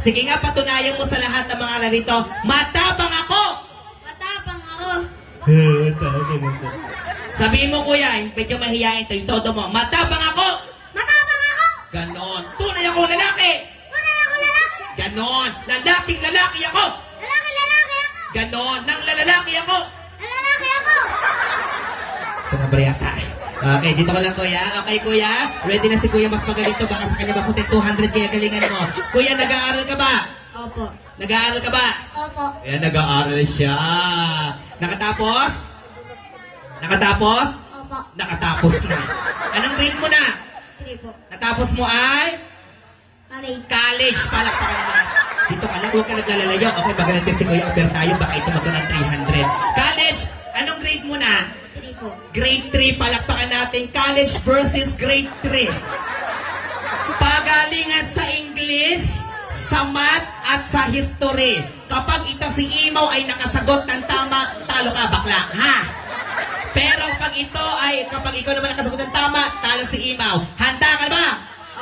Sige nga, patunayan mo sa lahat ng mga narito. Matapang ako! Matapang ako. Matapang ako. Sabihin mo, kuya, medyo mahihayin to, yung todo mo. Matapang ako! Matapang ako. Ganon. Tunay akong lalaki! Tunay ako lalaki. Ganon. Lalaking lalaki ako! Lalaki ako. Ganon. Nang lalaki ako! Lalaki ako. Sumabra yata. Okay, dito ka lang, kuya. Okay, kuya. Ready na si kuya, mas magaling to. Baka sa kanya maputin 200 kaya galingan mo. Kuya, nag-aaral ka ba? Opo. Nag-aaral ka ba? Opo. Ayan, nag-aaral siya. Nakatapos? Nakatapos? Opo. Nakatapos na. Anong grade mo na? 3 po. Natapos mo ay? College. Palakpakan mo na. Dito ka lang, huwag ka naglalalayo. Okay, magaling kasi kuya, over tayo. Baka ito magkano ng 300. College, anong grade mo na? 3 po. Grade 3, palakpakan natin. College versus grade 3. Pagalingan sa English, sa math, at sa history. Kapag ito si Imaw ay nakasagot ng tama, talo ka, bakla. Ha? Pero pag ito ay, kapag ikaw naman nakasagot ng tama, talo si Imaw. Handa ka na ba?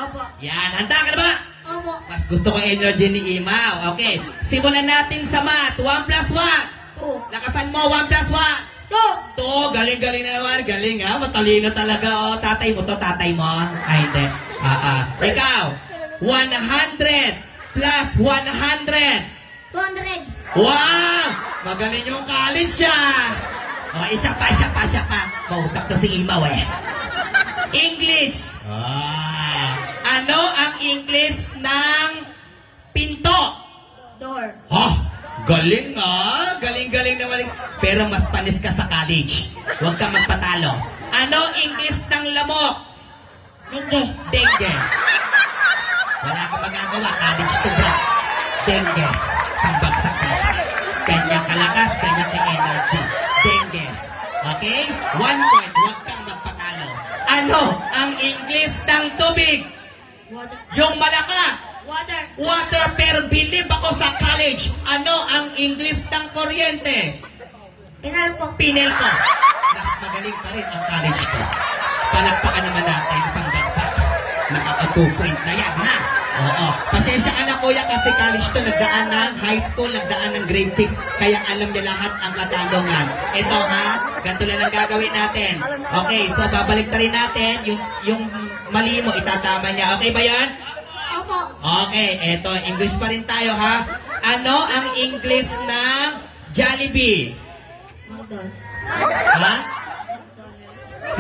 Opo. Yan, handa ka na ba? Opo. Mas gusto ko energy ni Imaw. Okay, simulan natin sa math. 1 plus 1. 2. Lakasan mo, 1 plus 1. 2. To, galing-galing na naman. Galing ha, matalino talaga. Oh, tatay mo to, tatay mo. Ay, hindi. Ikaw, 100 plus 100. 200. Wow! Magaling yung college siya. Oh, isa pa. Mautak to si Imaw eh. English. Ano ang English ng pinto? Door. Galing ah. Galing naman. Pero mas panis ka sa college. Huwag ka magpatalo. Ano English ng lamok? Dengue. Dengue. Wala kang magagawa. College to bro. Dengue. Sambagsak ka. Kanya kalakas, kanya ka-energy. Dengue. Okay? 1 point. Huwag kang magpatalo. Ano ang English ng tubig? Water. Yung malaka. Water. Water, pero believe ako sa college. Ano ang English ng kuryente? Pinal po. Pinel ko. Mas magaling pa rin ang college ko. Palakpakan naman natin isang bagsak. Nakaka-2 point na yan, ha? Oo. Pasensya ka na, kuya, kasi college to. Nagdaan ng high school, nagdaan ng grade 6. Kaya alam niya lahat ang katanungan. Ito, ha? Ganito lang ang gagawin natin. Okay, so babalik na rin natin. Yung mali mo, itatama niya. Okay ba yan? Opo. Okay, eto, English pa rin tayo, ha? Ano ang English ng Jollibee? McDonald's. Ha?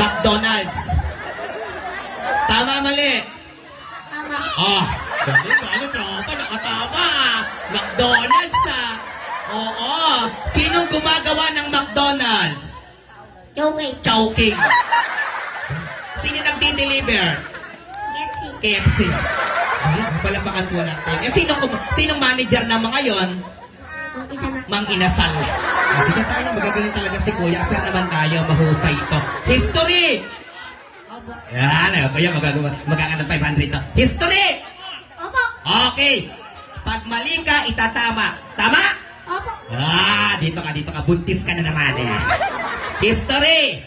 McDonald's. Tama, mali. Tama. Galing, tropa, nakatama. McDonald's, Oo. Sinong gumagawa ng McDonald's? Joking. Chowking. Sino nagdi-deliver? Getsi. KFC. Galing, palapakan po natin. Sinong manager na mga yon? Umpisa na. Mang Inasal. Hindi tayo, magagaling talaga si Kuya. Pero naman tayo, mahusay ito. History! Opo. Yan, kuya, magkaka ng 500 to. History! Opo. Okay. Pag mali ka, itatama. Tama? Opo. Dito ka. Buntis ka na naman eh. History!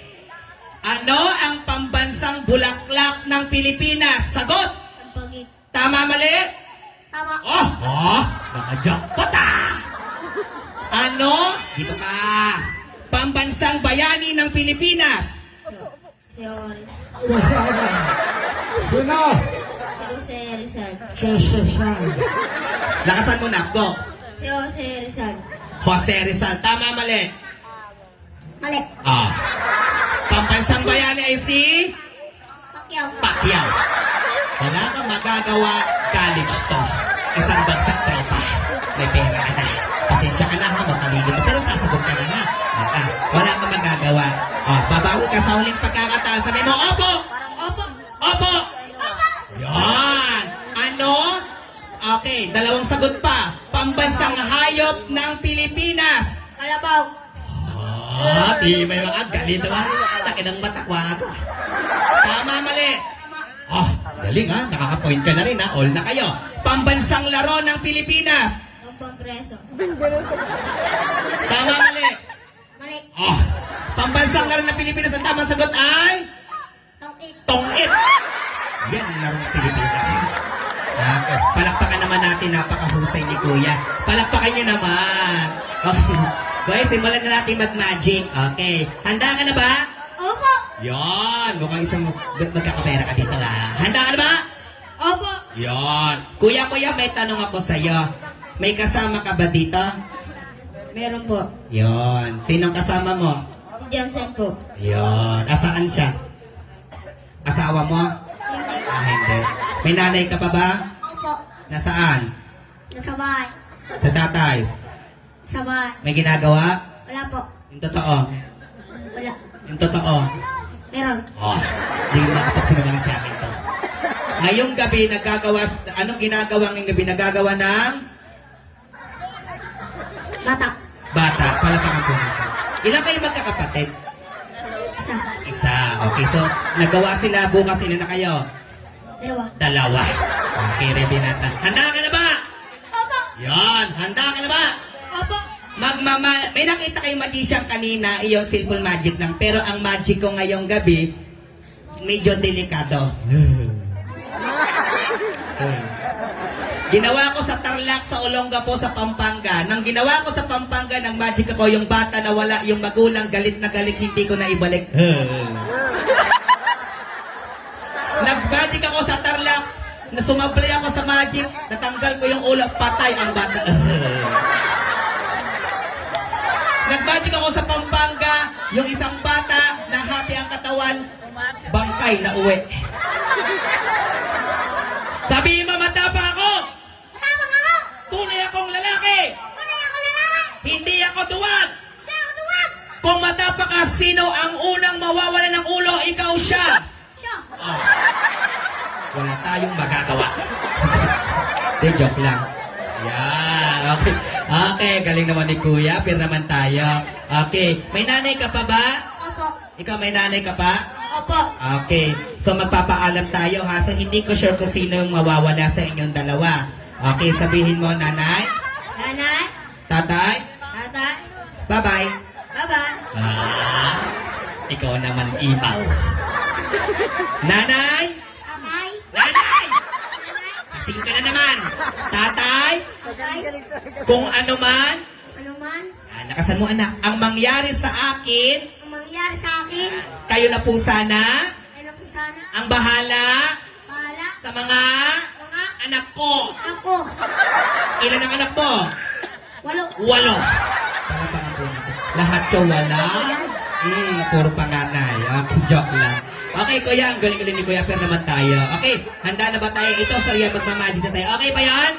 Ano ang pambansang bulaklak ng Pilipinas? Sagot! Pagpagi. Tama, mali? Tama. Nakajakpot Ano? Dito ka. Pambansang bayani ng Pilipinas. Seol. Sino? Jose Rizal. Lakasan mo na. Go. Jose Rizal. Jose Rizal. Tama, mali? Mali. Pambansang bayani ay si Pacquiao. Pacquiao. Wala kang magagawa. College to. Isang bagsak tropa. May pera ka na. Pasensya ka na ha. Matalino to. Pero sasagot ka na ha. Wala kang magagawa. Babawi ka sa huling pagkakataon. Sabi mo, opo! Opo. Opo! Opo. Yan! Ano? Okay, 2 sagot pa. Pambansang hayop ng Pilipinas. Kalabaw. Di may mga galito ha. Laki ng matakwa ko. Tama, mali. Tama. Galing ha. Nakaka-point ka na rin ha. All na kayo. Pambansang laro ng Pilipinas. Tumpang preso. Tama, mali. Mali. Pambansang laro ng Pilipinas. Ang tamang sagot ay Tongkit. tongit. Yan ang laro ng Pilipinas. Okay. Palakpakan naman natin, napakahusay ni Kuya. Palakpakan niyo naman. Okay. Guys, simulan na natin mag-magic. Okay. Handa ka na ba? Opo. Yon. Mukhang isang magkakapera ka dito ha. Handa ka na ba? Opo. Yon. Kuya, may tanong ako sa'yo. May kasama ka ba dito? Meron po. Yon. Sinong kasama mo? Si Johnson po. Yon. Asaan siya? Asawa mo? Hindi. Hindi. May nanay ka pa ba? Opo. Nasaan? Nasa bahay. Sa tatay? Sa bahay. May ginagawa? Wala po. Yung totoo? Wala. Yung totoo? Meron. Oh, hindi mo nakapagsinungaling sa akin to. Ngayong gabi, anong ginagawa ngayong gabi? Nagagawa ng Bata. bata. Palapakan po natin. Ilan kayo magkakapatid? Isa. Isa. Okay, so nagawa sila, bukas sila na kayo. Dalawa. 2. Okay, ready natin. Handa ka na ba? Opo. Yan, handa ka na ba? Opo. May nakita kayong magician kanina, iyon simple magic lang. Pero ang magic ko ngayong gabi, medyo delikado. Ginawa ko sa Tarlac, sa Olongapo, sa Pampanga. Nang ginawa ko sa Pampanga ng magic ako, yung bata na wala, yung magulang galit na galit, hindi ko na ibalik. Nag-magic ako sa Tarlac, na sumablay ako sa magic, natanggal ko yung ulo, patay ang bata. Nag-magic ako sa Pampanga, yung isang bata, nahati ang katawan, bangkay na uwi. Sabihin mo, matapa ako! Matapang ako. Tunay akong lalaki! Tunay ako lalaki. Hindi ako duwag! Hindi ako duwag. Kung matapa ka, sino ang unang mawawala ng ulo? Ikaw siya! Siya. Oh. Wala tayong magagawa. De, joke lang. Yan, okay. Okay, galing naman ni Kuya. Pero naman tayo. Okay, may nanay ka pa ba? Opo. Ikaw may nanay ka pa? Opo. Okay, so magpapaalam tayo ha. So hindi ko sure kung sino yung mawawala sa inyong dalawa. Okay, sabihin mo nanay, Nanay. tatay, Tatay. bye-bye. Bye-bye. Ikaw naman imaw. Nanay, Tatay. nanay, Nanay. kasing ka na naman. Tatay, Tatay. kung ano man, Ano man lakasan mo anak, ang mangyari sa akin, ang mangyari sa akin, kayo na po sana, ano po sana, ang bahala bahala, sa mga mga anak ko. anak ko. Ilan ang anak mo? 8. 8. Palapakan po natin. Lahat yung wala. Puro panganay. Okay, joke lang. Okay, Kuya. Ang galing-galing ni Kuya. Pero naman tayo. Okay, handa na ba tayo? Ito, sorry, magmamagic na tayo. Okay pa yan?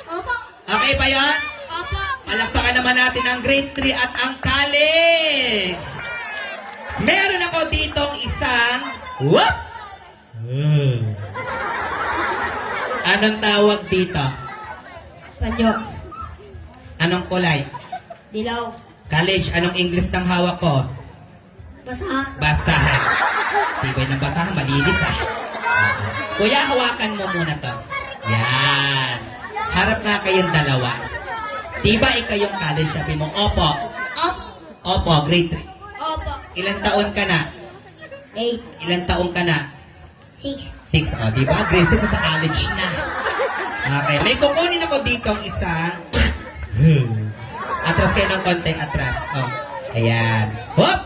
Opo. Okay pa yan? Opo. Palakpakan naman natin ang grade 3 at ang college. Meron ako ditong isang... Whoop! Anong tawag dito? Panyo. Anong kulay? Dilaw. College, anong English ng hawak ko? Basahan. Basahan. Tibay ng basahan, malinis ah. Kuya, hawakan mo muna to. Yan. Harap nga kayong dalawa. Diba ikaw yung college? Sabi mo, opo. Opo. Opo, grade 3. Opo. Ilan taon ka na? 8. Ilan taon ka na? 6. 6. O, diba? Grade 6 sa college na. Okay. May kukunin ako ditong isang... Atras kayo ng konti, atras. Oh. Ayan. Hop!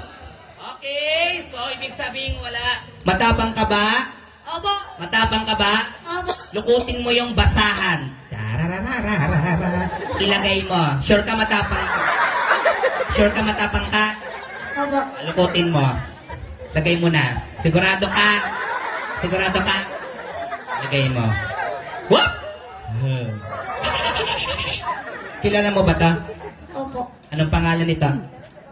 Okay. So, ibig sabihin wala. Matapang ka ba? Opo. Matapang ka ba? Opo. Lukutin mo yung basahan. Tarararararara. Ilagay mo. Sure ka matapang ka? Sure ka matapang ka? Opo. Lukutin mo. Lagay mo na. Sigurado ka? Sigurado ka? Lagay mo. Whoop! Kilala mo ba to? Opo. Anong pangalan nito?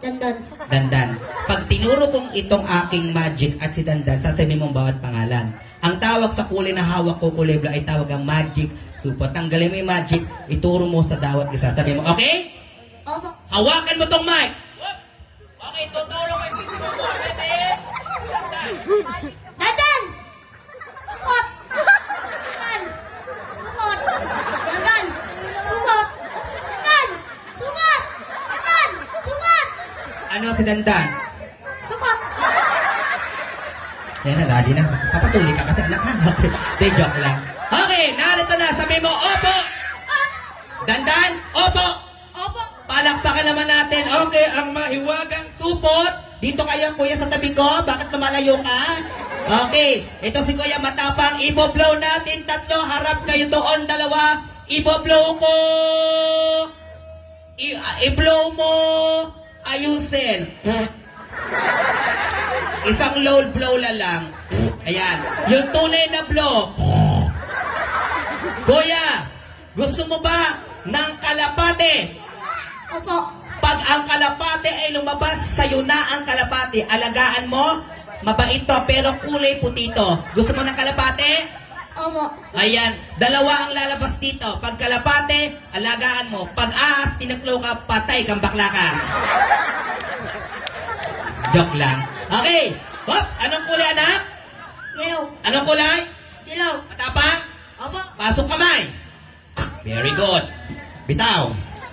Dandan. Dandan. Pag tinuro kong itong aking magic at si Dandan, sasabihin mong bawat pangalan. Ang tawag sa kulay na hawak ko, kulay blue, ay tawag ang magic. So, tanggalin mo yung magic, ituro mo sa bawat isa. Sabihin mo, okay? Opo. Hawakan mo tong mic. Whoop! Okay, tuturo ko yung video mo. Ready? Dandan. Dandan! Supot! Dandan! Supot! Dandan! Supot! Dandan! Supot! Dandan! Supot! Ano si Dandan? Supot! Yan na, dali na. Papatuloy ka kasi anak ha. Okay, de, joke lang. Okay, Okay, narito na. Sabi mo, opo. Dandan, opo. Opo. Palakpakan naman natin. Okay, ang mahiwagang supot. Dito kayo, kuya, sa tabi ko. Bakit lumalayo ka? Okay, ito si kuya matapang. Ibo-blow natin tatlo. Harap kayo doon, dalawa. Ibo-blow ko. I-blow mo. Ayusin. Isang low blow lang. Ayan. Yung tunay na blow. Kuya, gusto mo ba ng kalapate? Opo. Pag ang kalapate ay lumabas, sa'yo na ang kalapate. Alagaan mo, mabait to, pero kulay puti to. Gusto mo ng kalapate? Opo. Ayan, dalawa ang lalabas dito. Pag kalapate, alagaan mo. Pag ahas, tinaklo ka, patay kang bakla ka. Joke lang. Okay. Hop, anong kulay, anak? Yellow. Anong kulay? Yellow. Matapang? Opo. Pasok kamay. Very good. Bitaw.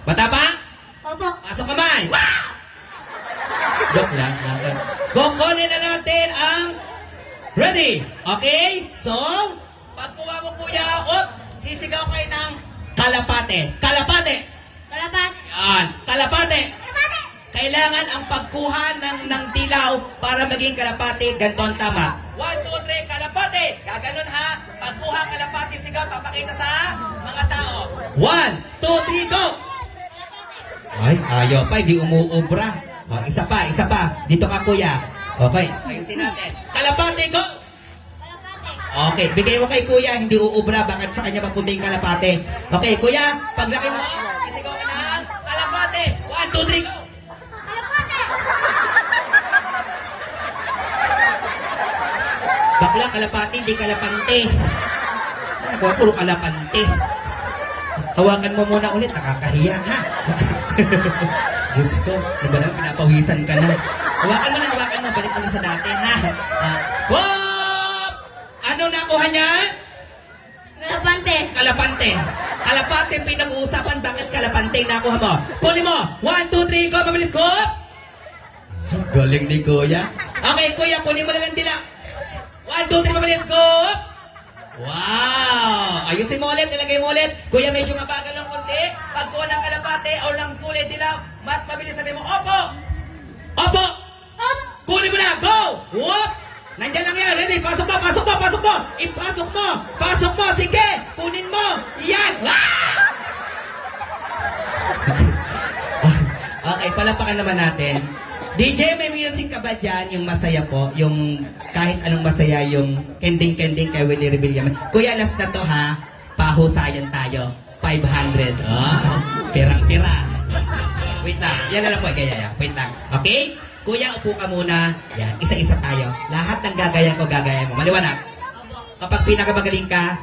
Matapang? Opo. Pasok kamay. Wow! Joke lang. Kukunin na natin ang ready. Okay? So, pagkuha mo kuya, sisigaw kayo ng kalapate. Kalapate. Kalaban. Yan. Kalapate. Kalapate. Kailangan ang pagkuha ng dilaw para maging kalapate. Ganito ang tama. 1, 2, 3, kalapate. Gaganon ha. Pagkuha kalapate, sigaw, papakita sa mga tao. 1, 2, 3, go! Ay, ayaw pa, hindi umuubra. O, isa pa. Dito ka, kuya. Okay, ayusin natin. Kalapate, go! Kalapate. Okay, bigay mo kay kuya, hindi uubra. Bakit sa kanya maputi yung kalapate? Okay, kuya, paglaki mo, isigaw ka ng kalapate. 1, 2, 3, go! Kalapate. Bakla, kalapate, hindi kalapante. Ako, puro kalapante. Hawakan mo muna ulit, nakakahiya, ha? Diyos ko, di ba naman pinapawisan ka na? Hawakan mo, balik mo lang sa dati, ha? Whoop! Ano nakuha niya? Kalapante. Kalapante. Kalapante, pinag-uusapan, bakit kalapante nakuha mo? Kunin mo! 1, 2, 3, go! Mabilis ko! Galing ni kuya. Okay, kuya, kunin mo na lang dila. 1, 2, 3, mabilis ko! Wow! Ayusin mo ulit, ilagay mo ulit. Kuya, medyo mabagal ng konti. Pagkuha ng kalapate o ng kulay dilaw, mas mabilis, sabi mo, opo! Opo! Opo. Kunin mo na, go! Whoop! Nandyan lang yan, ready? Pasok mo! Ipasok mo! Pasok mo! Sige! Kunin mo! Yan! Ah! Okay, palapakan naman natin. DJ, may music ka ba dyan? Yung masaya po, yung kahit anong masaya, yung kending-kending kay Willie Revillaman. Kuya, last na to ha. Pahusayan tayo. 500. Oh, pirang-pira. Wait lang. Yan na lang po. Kaya. Wait lang. Okay? Kuya, upo ka muna. Yan. Isa-isa tayo. Lahat ng gagayan ko. Maliwanag. Opo. Kapag pinakamagaling ka,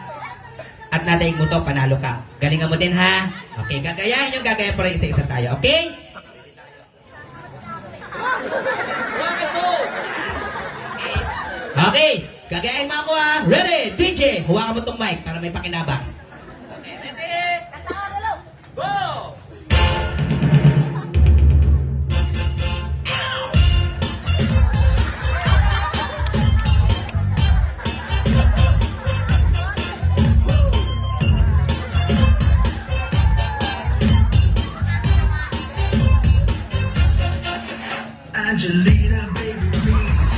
at nadaig mo to, panalo ka. Galingan mo din ha. Okay, gagayahin yung gagayan para isa-isa tayo. Okay? Huwakan mo! Okay, gagayahin mo ako ha. Ready? DJ, huwakan mo tong mic para may pakinabang. Okay, ready? Go! Angelina, baby, please,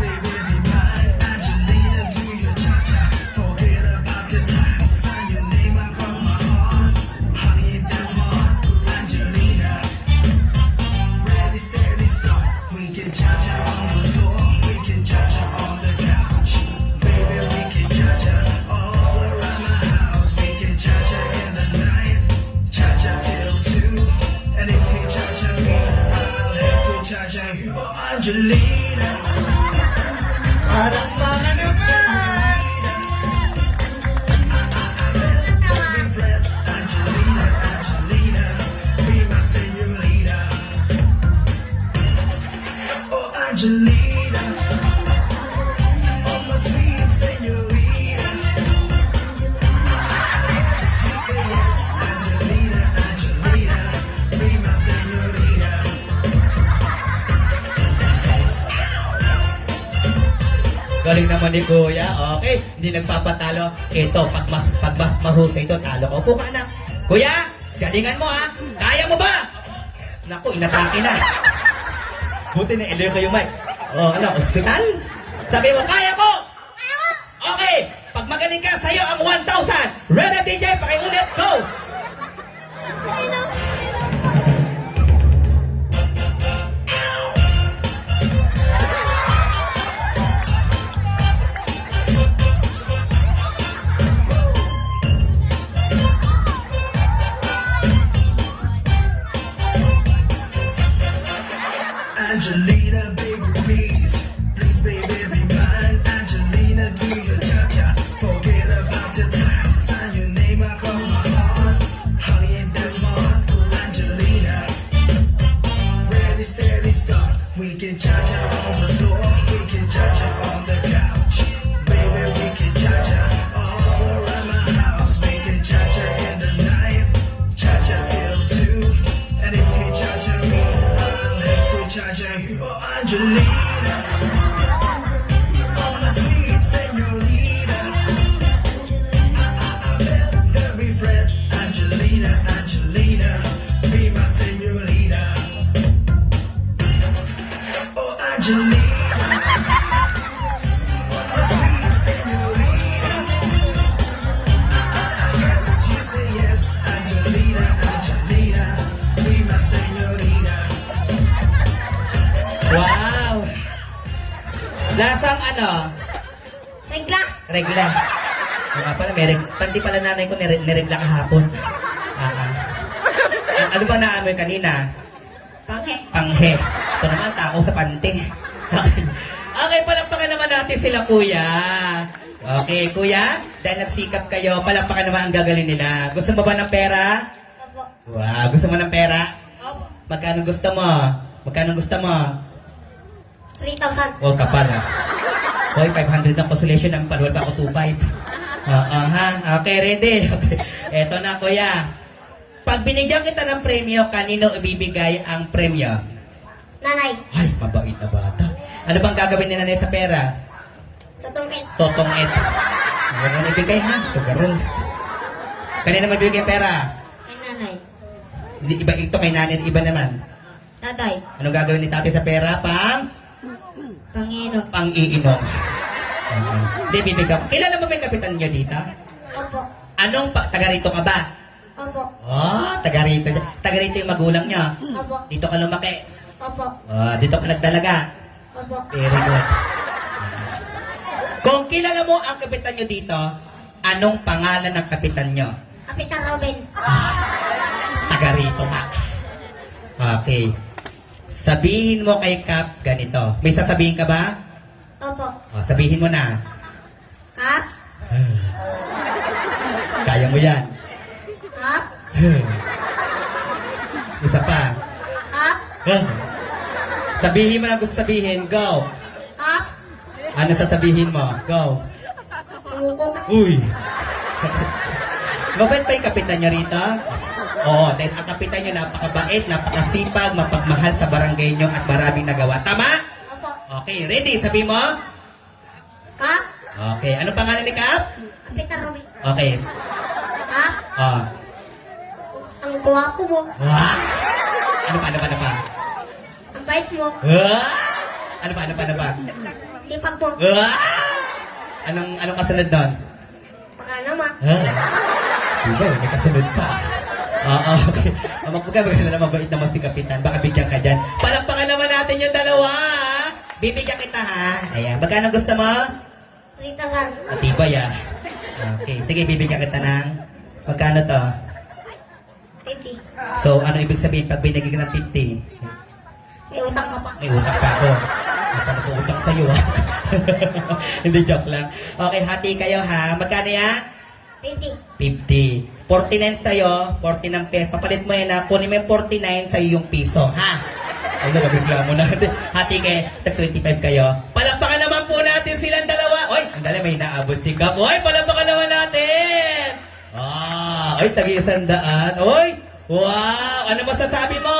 baby, be mine. Angelina, do your cha-cha, forget about the time. Sign your name across my heart, honey, that's my heart. Angelina, ready, steady, start. We can cha-cha on the floor, we can cha-cha on the couch. Baby, we can cha-cha all around my house. We can cha-cha in the night, cha-cha till 2. And if you cha-cha me, I'll have to cha-cha you. Oh, Angelina, parang mga naman. Baby friend, Angelina, be my señorita. Oh, Angelina, oh, my sweet señorita. Yes, you say yes, Angelina, be my señorita. Galing naman ni Kuya. Okay, hindi nagpapatalo. Ito, pag mahusay ito, talo ko. Upo ka na. Kuya, galingan mo ha. Kaya mo ba? Naku, inatake na. Buti na ilo ko yung mic. Oh, ano, ospital? Sabi mo, kaya ko! Okay, pag magaling ka, sa'yo ang 1,000. Ready, DJ? Pakiulit, go! Angelina, baby, please, baby, be mine. Angelina, do your cha-cha. Forget about the time. Sign your name across my heart. Honey, and that's my heart. Angelina, ready, steady, start. We can cha-cha on the floor. We can cha-cha on the couch. Baby, we can cha-cha all around my house. We can cha-cha in the night. Cha-cha till 2. And if you cha-cha me, I'll have to cha-cha you. Oh, Angelina. Oh, my sweet señorita. I met every friend. Angelina, Angelina. Be my señorita. Oh, Angelina. Oh, my sweet señorita. I guess you say yes. Angelina, Angelina. Be my señorita. Wow! Lasang ano? Regla. Regla. Nga pala, pati pala nanay ko niregla kahapon. Ano ba naamoy kanina? Panghe. Panghe. Ito naman, tako sa pante. Okay, palakpakan naman natin sila, Kuya. Okay, Kuya, dahil nagsikap kayo, palakpakan naman ang gagaling nila. Gusto mo ba ng pera? Opo. Wow, gusto mo ng pera? Opo. Magkano gusto mo? Magkano gusto mo? 3,000. Oh, kapal ha. Hoy, 500 ang consolation ng paluwal pa ako 2,500. Ha? Okay, ready? Okay. Eto na, Kuya. Pag binigyan kita ng premyo, kanino ibibigay ang premyo? Nanay. Ay, mabait na bata. Ano bang gagawin ni nanay sa pera? Tutungkit. Totongit. Ano mo ibigay ha? Tugarong. Kanina magbibigay pera? Kay nanay. Iba ito kay nanay, iba naman. Tatay. Anong gagawin ni tatay sa pera? Pangino. Pang-iinom. Hindi, bibigyan. Kilala mo ba yung kapitan niyo dito? Opo. Taga rito ka ba? Opo. Oh, taga rito siya. Taga rito yung magulang niya. Opo. Dito ka lumaki. Opo. Dito ka nagdalaga. Opo. Very good. Kung kilala mo ang kapitan nyo dito, anong pangalan ng kapitan nyo? Kapitan Robin. Taga rito ka. Okay. Sabihin mo kay Kap ganito. May sasabihin ka ba? Opo. Sabihin mo na. Kap. Kaya mo yan. Kap. Isa pa. Kap. Sabihin mo na gusto sabihin. Go. Kap. Ano sasabihin mo? Go. Sumuko. Uy! Mabait pa yung kapitan nyo rito? Oo, dahil ang kapitan nyo napakabait, napakasipag, mapagmahal sa barangay nyo at maraming nagawa. Tama? Opo. Okay, ready? Sabi mo? Kap. Okay, ano pangalan ni Kap? Kapitan Robin. Okay. Kap. Oh. Ang gwapo mo. Ah! Ano pa? Ang bait mo. Ah! Ano pa? Sipag mo. Ah! Anong kasunod doon? Baka naman. Diba, may kasunod pa. Oo, okay. Magpagkabagay na mabait naman si Kapitan. Baka bigyan ka dyan. Palakpakan naman natin yung dalawa. Bibigyan kita ha. Ayan, magkano gusto mo? 3,000. Matibay ah. Okay, sige, bibigyan kita ng... Magkano to? 50. So, ano ibig sabihin pag binigay ka ng 50? May utang ka pa. May utak pa ako. Ano ko utang sa'yo ha? Hindi, joke lang. Okay, hati kayo ha. Magkano yan? 20. 50. 49 sa'yo, 40 ng peso. Papalit mo yan na, kunin mo yung 49 sa'yo yung piso, ha? Ay, nagreklamo na. Hati kayo, tag-25 kayo. Palakpakan naman po natin silang dalawa. Oy, ang dala may naabot si Kap. Oy, palakpakan naman natin. Oy, tag-100. Oy, wow, ano masasabi mo?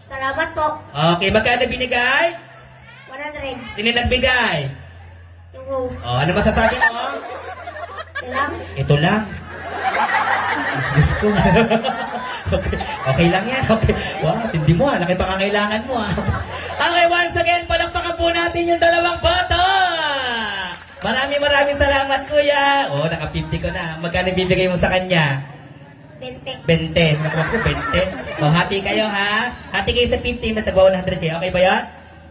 Salamat po. Okay, magkano binigay? 100. Sino nagbigay? Rose. Oh, ano masasabi mo? Lang. Ito lang. Diyos ko. Okay, okay lang yan. Okay. Wow, hindi mo ah. Laki pangangailangan mo ah. Okay, once again, palakpakan po natin yung dalawang boto. Maraming salamat, kuya. Oh, naka-50 ko na. Magkano bibigay mo sa kanya? 20. 20. Nakuha ko, 20. O, hati kayo, ha? Hati kayo sa 50, matagwa 100 kayo. Okay ba yan?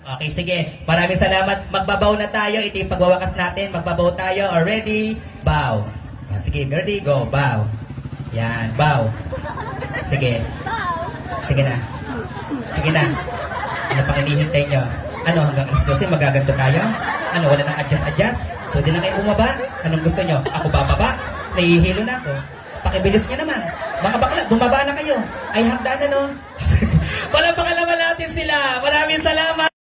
Okay, sige. Maraming salamat. Magbabaw na tayo. Ito yung pagwawakas natin. Magbabaw tayo. Ready? Bow. O, sige, ready? Go. Bow. Yan, bow. Sige. Sige na. Sige na. Ano pang hinihintay nyo? Ano, hanggang alas 12, magaganto tayo? Ano, wala nang adjust? Pwede na kayo bumaba? Anong gusto nyo? Ako bababa? Nahihilo na ako. Pakibilis nyo naman. Mga bakla, bumaba na kayo. Ay, hagdanan, no? Palapakan naman natin sila. Maraming salamat.